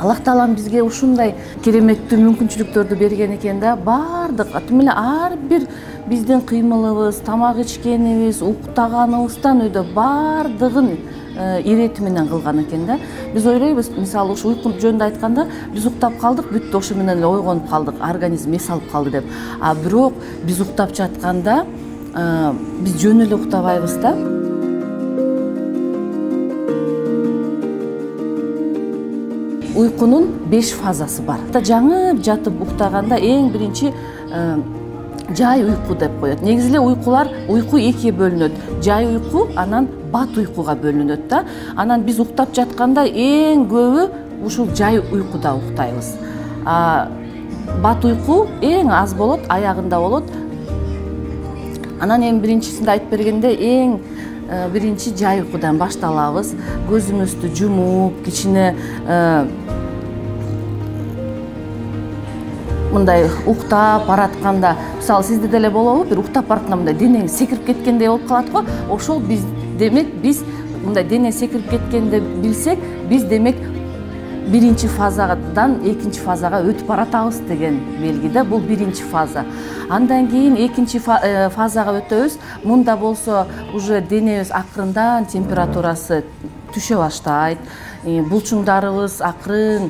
Аллах Таалам бизге ушундай кереметтүү мүмкүнчүлүктөрдү берген экен да. Бардык тим эле ар бир биздин кыймылыбыз, тамак ичкенибиз, уктаганыбыздан өйдө бардыгын ирети менен кылган экен да. Биз ойлойбуз, мисалы ушу уйку жөнүндө айтканда, биз уктап калдык, бүттү, ошо менен эле ойгонуп калдык, организм эс алып калды деп. А бирок биз уктап жатканда биз жөн эле уктабайбыз да. Уйкунун 5 фазасы бар. Жаңы жатып уктаганда эң биринчи жай уйку деп коет. Негизи эле уйку экиге бөлүнөт. Жай уйку, анан бат уйкуга бөлүнөт да. Анан биз уктап жатканда эң көбү ушул жай уйкуда уктайбыз. Бат уйку эң аз болот, аягында болот. Анан эң биринчисинде айтып бергенде эң биринчи жай уйкудан башталабыз. Көзүңүздү жумуп, кичине мындай уктап баратканда, мисалы сизде деле болобу, бир уктап баратканда мындай денең секирип кеткендей болуп калат го. Ошол биз мындай дене секирип кеткенди билсек, биз демек биринчи фазадан экинчи фазага өтүп баратабыз деген белги да. Бул биринчи фаза. Андан кийин экинчи фазага өтөбүз. Мында болсо уже денебиз акырындан температурасы түшө баштайт. Булчуңдарыбыз акырын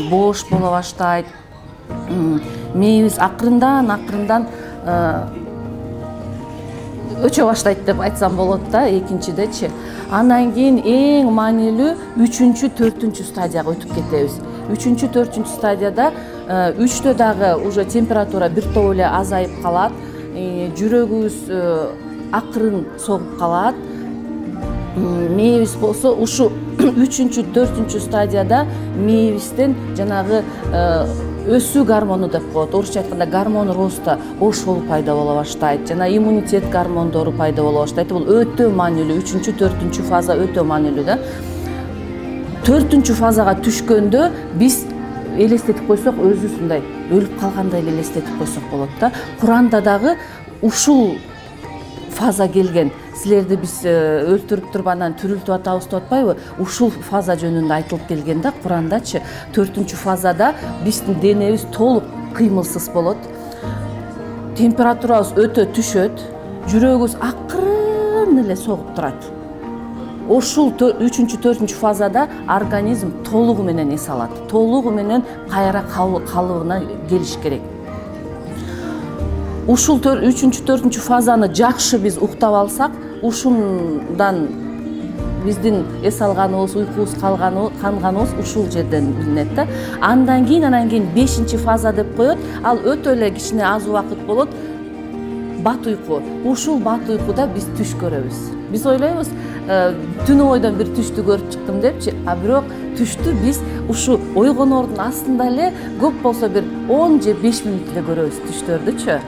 бош боло баштайт. Мээбиз акырындан өчө баштайт деп айтсам болот да, экинчидечи. Андан кийин эң маанилүү 3-4 стадияга өтүп кетебиз. 3-4 стадияда 3тө дагы уже температура бир топ эле азайып калат. Жүрөгүбүз акырын согуп калат. Мээбиз болсо ушу 3-4 стадияда мээбизден жанагы өсүү гормону деп коет. Орусча айтканда гормон роста ошол пайда боло баштайт. Жана иммунитет гормондору пайда боло баштайт. Бул өтө маанилүү. 3-4 фаза өтө маанилүү да. 4 фазага түшкөндө биз элестетип койсок, өзүбүз мындай өлүп калгандай эле элестетип койсок болот да. Куранда дагы ушул фаза келген. Силерди биз өлтүрүп туруп анан тирилтип атабыз деп атпайбы? Ушул фаза жөнүндө айтылып келген да Курандачы. 4 фазада биздин денебиз толук кыймылсыз болот. Температурабыз өтө түшөт. Жүрөгүбүз акырын эле согуп турат. Ошул 3-4 фазада организм толугу менен эс алат. Толугу менен кайра калыбына келиш керек. Ушул 3-4 фазаны жакшы биз уктап алсак, ушундан биздин эс алганыбыз, уйкубуз канганыбыз ушул жерден билинет да. Андан кийин 5 фаза деп коет. Ал өтө эле кичине аз убакыт болот. Бат уйку. Ушул бат уйкуда биз түш көрөбүз. Биз ойлойбуз, түнү бойдон бир түштү көрүп чыктым депчи, а бирок түштү биз ушу ойгонордун астында эле көп болсо бир 10 же 5 мүнөт эле көрөбүз түштөрдүчү.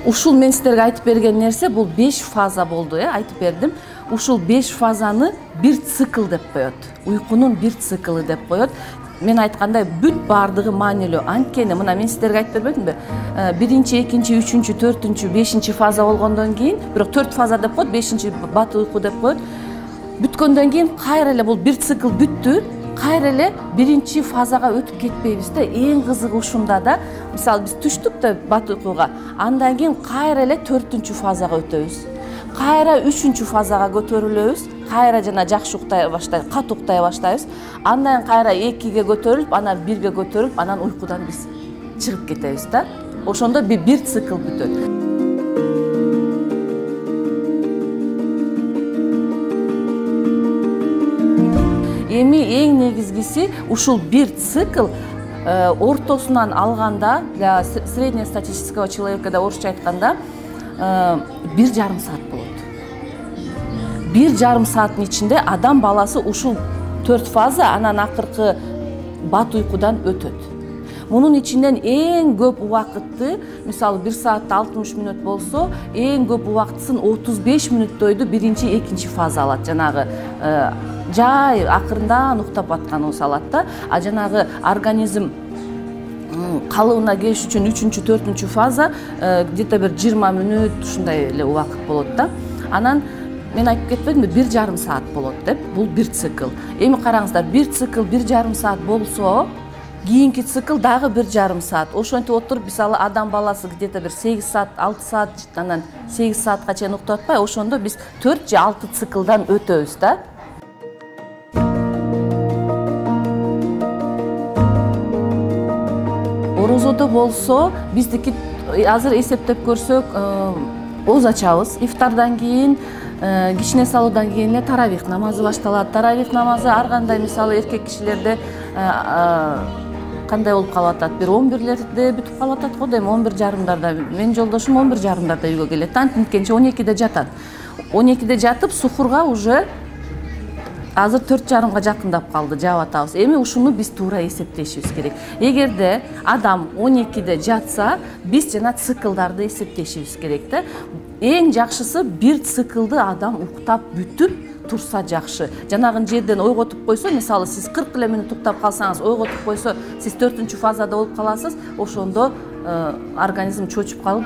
Ушул мен силерге айтып берген нерсе бул 5 фаза болду, айтып бердим. Ушул 5 фазаны бир цикл деп коет. Уйкунун бир циклы деп коет. Мен айткандай бүт бардыгы маанилүү. Анткени мына мен силерге айтып бербедимби? 1-2, 3, 4, 5 фаза болгондон кийин, бирок 4 фаза деп коет, 5 бат уйку деп коет. Бүткөндөн кийин кайра эле бул бир цикл бүттү. Кайра эле биринчи фазага өтүп кетпейбиз да. Эң кызыгы ушунда да. Мисалы биз түштүк да бат уйкуга. Андан кийин кайра эле 4 фазага өтөбүз. Кайра 3 фазага көтөрүлөбүз. Кайра жана жакшы уктай баштайбыз, кат уктай баштайбыз. Андан кайра 2ге көтөрүлүп, анан 1ге көтөрүлүп, анан уйкудан биз чыгып кетебиз да. Ошондо бир цикл бүтөт. Эми эң негизгиси ушул бир цикл ортосунан алганда, для среднестатистического человека орусча айтканда 1,5 саат болот. 1,5 сааттын ичинде адам баласы ушул 4 фаза анан акыркы бат уйкудан өтөт. Мунун ичинен эң көп убакытты, мисалы 1 саатта 60 мүнөт болсо, эң көп убактысын 35 мүнөттөйдү биринчи, экинчи фаза алат. Жанагы жай акырындан уктап атканыбыз алат да. А жанагы организм калыбына келиш үчүн 3-4 фаза где-то бир 20 мүнөт ушундай эле убакыт болот да. Анан мен айтып кетпедимби 1,5 саат болот деп. Бул бир цикл. Эми караңыздар, бир цикл 1,5 саат болсо, кийинки цикл дагы 1,5 саат. Ошентип отуруп, мисалы адам баласы где-то бир 8 саат, 6 саат, анан 8 саатка чейин уктап атпай, ошондо биз 4 же 6 циклдан өтөбүз да. Орозодо болсо, биздики азыр эсептеп көрсөк, оз ачабыз. Ифтардан кийин, кичине салуудан кийин эле таравих намазы башталат. Таравих намазы ар кандай, мисалы эркек кишилерде кандай болуп калып атат? Бир 11-лерде бүтүп калып атат го, эми 11:30-дарда. Менин жолдошум 11:30-дарда үйгө келет. Анткенче 12-де жатат. 12-де жатып, сухурга уже азыр 4:30-га жакындап калды, жаап атабыз. Эми ушуну биз туура эсептешибиз керек. Эгерде адам 12-де жатса, биз жана циклдарды эсептешибиз керек да. Эң жакшысы бир циклды адам уктап бүтүп турса жакшы. Жанагы жерден ойготуп койсо, мисалы сиз 40 эле мүнөт уктап калсаңыз, ойготуп койсо, сиз 4-фазада болуп каласыз, ошондо организм чочуп калып,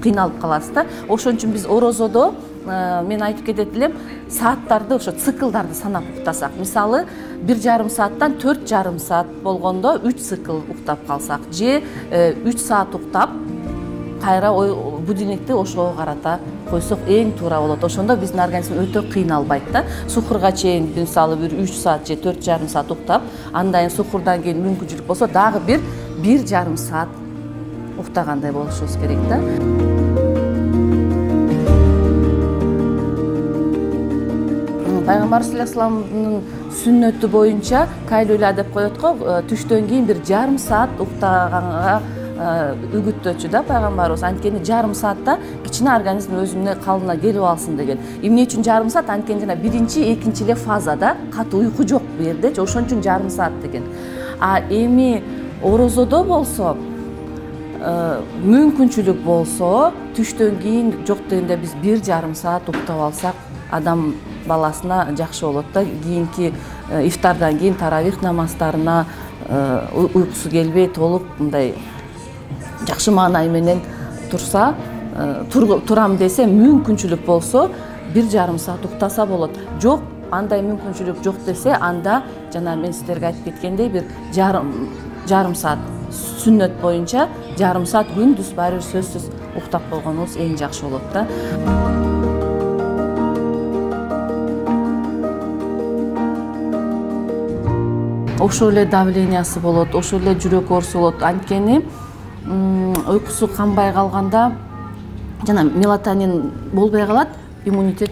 кыйналып каласыз да. Ошон үчүн биз орозодо мен айтып кетет элем, сааттарды, ошо циклдарды санап уктасак. Мисалы 1,5 сааттан 4,5 саат болгондо 3 цикл уктап калсак, же 3 саат уктап, кайра будильникти ошого карата койсок эң туура болот. Ошондо биздин организм өтө кыйналбайт да. Сухурга чейин мисалы бир 3 саат же 4,5 саат уктап, андан сухурдан кийин мүмкүнчүлүк болсо дагы бир 1,5 саат уктагандай болушубуз керек да. Пайгамбарыбыз алейхиссаламдын сүннөтү боюнча кайлула деп коет го, түштөн кийин бир 1,5 саат уктаганга үгүттөчү да пайгамбарыбыз. Анткени 1,5 саатта кичине организм өзүнө калыбына келип алсын деген. Эмне үчүн 1,5 саат? Анткени жана биринчи, экинчи эле фазада катуу уйку жок бу жердечи. Ошон үчүн 1,5 саат деген. А эми орозодо болсо, мүмкүнчүлүк болсо, түштөн кийин жок дегенде биз 1,5 саат уктап алсак, адам баласына жакшы болот да. Кийинки ифтардан кийин таравих намаздарына уйкусу келбей, толук мындай жакшы маанай менен турса, турам десе, мүмкүнчүлүк болсо 1,5 саат уктаса болот. Жок, андай мүмкүнчүлүк жок десе, анда жана мен сиздерге айтып кеткендей бир 1,5 саат сүннөт боюнча 1,5 саат күндүз баары сөзсүз уктап койгонубуз эң жакшы болот да. Ошол эле давлениясы болот, ошол эле жүрөк оорусу болот. Анткени уйкусу канбай калганда жана мелатонин болбой калат, иммунитет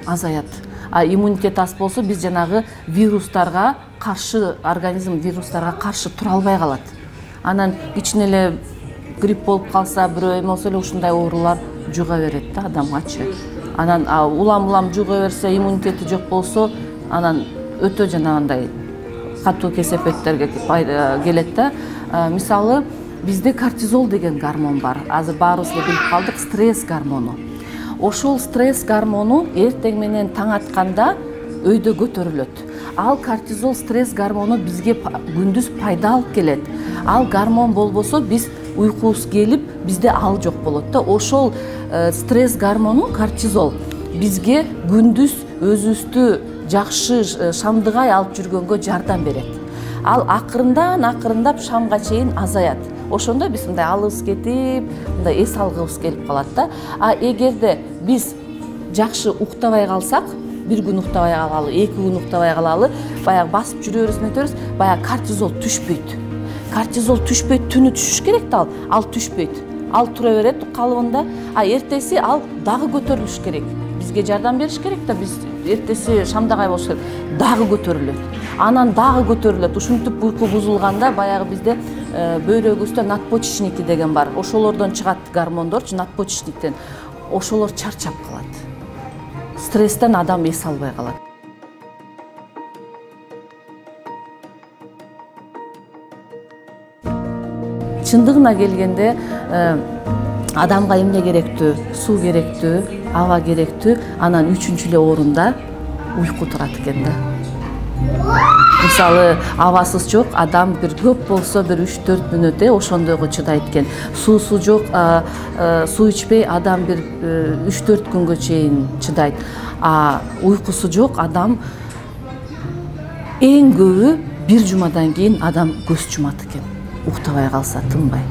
азаят. А иммунитет аз болсо, биз жанагы вирустарга каршы, организм вирустарга каршы тура албай калат. Анан кичине эле грипп болуп калса, бирөө эме болсо эле ушундай оорулар жуга берет да адамгачы. Анан улам жуга берсе, иммунитети жок болсо, анан өтө жанагындай катуу кесепеттерге келет да. Мисалы, бизде кортизол деген гормон бар. Азыр баарыбыз эле билип калдык, стресс гормону. Ошол стресс гормону эртең менен таң атканда өйдө көтөрүлөт. Ал кортизол, стресс гормону бизге күндүз пайда алып келет. Ал гормон болбосо, биз уйкубуз келип, бизде ал жок болот да. Ошол стресс гормону, кортизол, бизге күндүз өзүбүздү жакшы шамдыгай алып жүргөнгө жардам берет. Ал акырындап шамга чейин азаят. Ошондо биз мындай алыбыз кетип, мындай эс алгыбыз келип калат да. А эгерде биз жакшы уктабай калсак, бир күн уктабай калалы, 2 күн уктабай калалы, баягы басып жүрөбүз, баягы кортизол түшпөйт. Кортизол түшпөйт, түнү түшүш керек да, ал түшпөйт. Ал тура берет калыбында, а эртеси ал дагы көтөрүлүш керек. Бизге жардам бериш керек да, биз эртеси шамдагай болуш керек, дагы көтөрүлөт. Анан дагы көтөрүлөт. Ушинтип уйку бузулганда баягы бизде бөйрөгүбүздө надпочечники деген бар. Ошолордон чыгат гормондорчу, надпочечниктен. Ошолор чарчап калат. Стресстен адам эс албай калат. Чындыгына келгенде адамга эмне керектүү? Суу керектүү, аба керектүү, анан 3-эле орунда уйку турат экен да. мисалы абасыз жок адам бир көп болсо бир 3-4 мүнөт ошондойго чыдайт экен. Суусу жок, суу ичпей адам бир 3-4 күнгө чейин чыдайт. А уйкусу жок адам эң көбү бир жумадан кийин адам көз жумат экен. Уктабай калса, тынбай.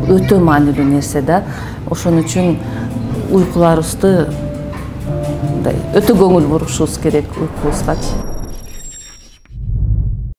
Өтө маанилүү нерсе да. Ошон үчүн уйкуларыбызды өтө көңүл бурушубуз керек уйкубузга.